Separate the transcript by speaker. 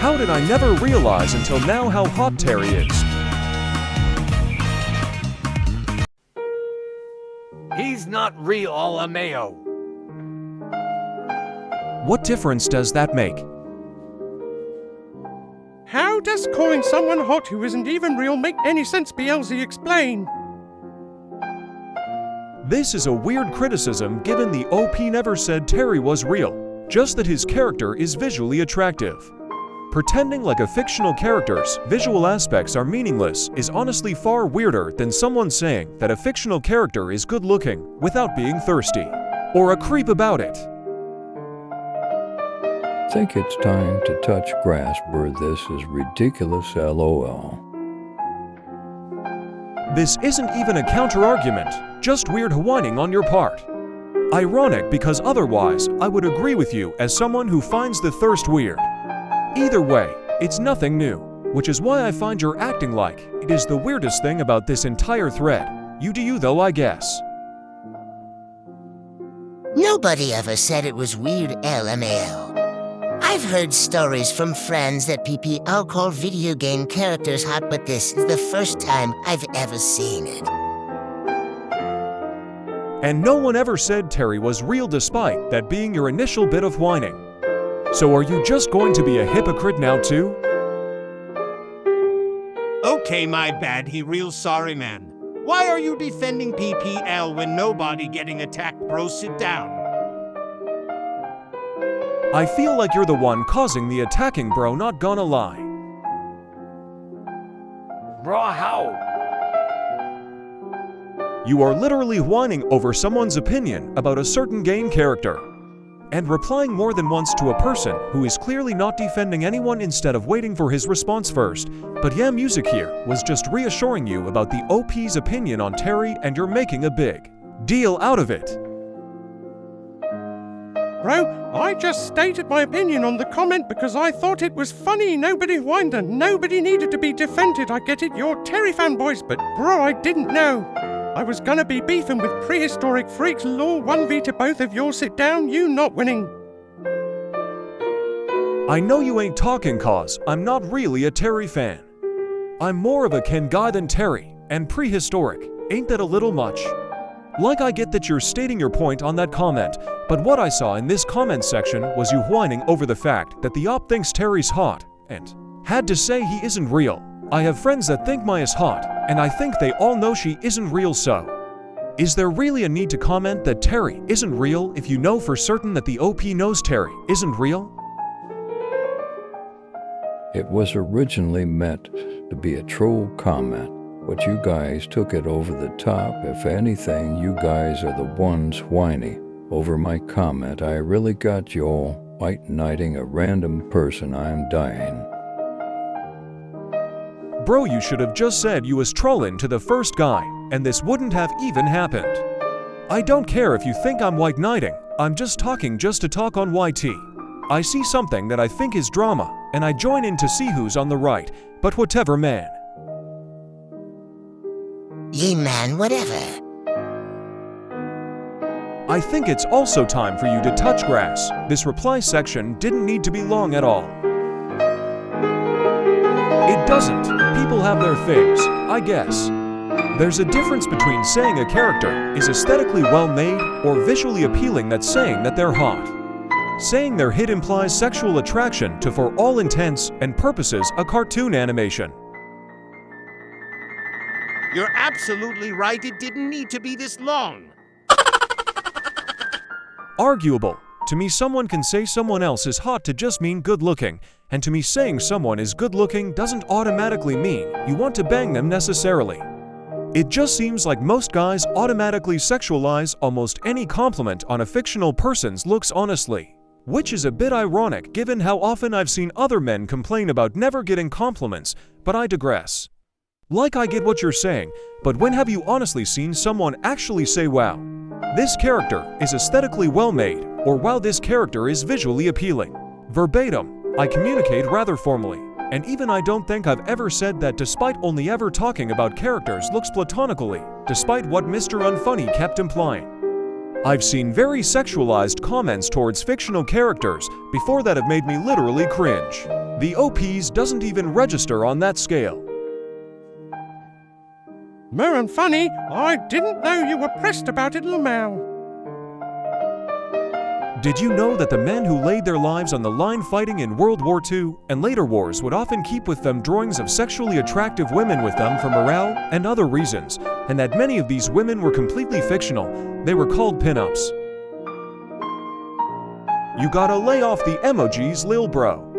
Speaker 1: How did I never realize until now how hot Terry is?
Speaker 2: He's not real, LMAO.
Speaker 1: What difference does that make?
Speaker 3: How does calling someone hot who isn't even real make any sense, BLZ? Explain.
Speaker 1: This is a weird criticism given the OP never said Terry was real, just that his character is visually attractive. Pretending like a fictional character's visual aspects are meaningless is honestly far weirder than someone saying that a fictional character is good-looking without being thirsty, or a creep about it.
Speaker 4: Think it's time to touch grass, Bird. This is ridiculous, LOL.
Speaker 1: This isn't even a counter-argument, just weird whining on your part. Ironic because otherwise I would agree with you as someone who finds the thirst weird. Either way, it's nothing new, which is why I find your acting like it is the weirdest thing about this entire thread. You do you though, I guess.
Speaker 5: Nobody ever said it was weird, LMAO. I've heard stories from friends that PPL call video game characters hot, but this is the first time I've ever seen it.
Speaker 1: And no one ever said Terry was real despite that being your initial bit of whining. So are you just going to be a hypocrite now too?
Speaker 2: Okay, my bad, he real sorry, man. Why are you defending PPL when nobody getting attacked, bro? Sit down.
Speaker 1: I feel like you're the one causing the attacking, bro, not gonna lie.
Speaker 2: Bro, how?
Speaker 1: You are literally whining over someone's opinion about a certain game character, and replying more than once to a person who is clearly not defending anyone instead of waiting for his response first. But yeah, music here was just reassuring you about the OP's opinion on Terry, and you're making a big deal out of it.
Speaker 3: Bro, I just stated my opinion on the comment because I thought it was funny. Nobody whined and nobody needed to be defended. I get it, you're Terry fanboys, but bro, I didn't know. I was gonna be beefing with prehistoric freaks. Lol, 1v to both of you. Sit down, you not winning.
Speaker 1: I know you ain't talking cause I'm not really a Terry fan. I'm more of a Ken guy than Terry, and prehistoric. Ain't that a little much? Like, I get that you're stating your point on that comment, but what I saw in this comment section was you whining over the fact that the op thinks Terry's hot, and had to say he isn't real. I have friends that think Mai is hot, and I think they all know she isn't real, so is there really a need to comment that Terry isn't real if you know for certain that the OP knows Terry isn't real?
Speaker 4: It was originally meant to be a troll comment, but you guys took it over the top. If anything, you guys are the ones whiny over my comment. I really got you all white knighting a random person. I'm dying.
Speaker 1: Bro, you should have just said you was trolling to the first guy, and this wouldn't have even happened. I don't care if you think I'm white knighting, I'm just talking just to talk on YT. I see something that I think is drama, and I join in to see who's on the right, but whatever, man.
Speaker 5: Yay, man, whatever.
Speaker 1: I think it's also time for you to touch grass. This reply section didn't need to be long at all. It doesn't. People have their things, I guess. There's a difference between saying a character is aesthetically well-made or visually appealing that's saying that they're hot. Saying they're hit implies sexual attraction to, for all intents and purposes, a cartoon animation.
Speaker 2: You're absolutely right, it didn't need to be this long.
Speaker 1: Arguable. To me, someone can say someone else is hot to just mean good-looking, and to me saying someone is good-looking doesn't automatically mean you want to bang them necessarily. It just seems like most guys automatically sexualize almost any compliment on a fictional person's looks honestly. Which is a bit ironic given how often I've seen other men complain about never getting compliments, but I digress. Like, I get what you're saying, but when have you honestly seen someone actually say, wow, this character is aesthetically well-made, or wow, this character is visually appealing? Verbatim, I communicate rather formally, and even I don't think I've ever said that despite only ever talking about characters' looks platonically, despite what Mr. Unfunny kept implying. I've seen very sexualized comments towards fictional characters before that have made me literally cringe. The OPs doesn't even register on that scale.
Speaker 3: Mer and funny, I didn't know you were pressed about it, Lamau.
Speaker 1: Did you know that the men who laid their lives on the line fighting in World War II and later wars would often keep with them drawings of sexually attractive women with them for morale and other reasons, and that many of these women were completely fictional? They were called pin-ups. You gotta lay off the emojis, lil bro.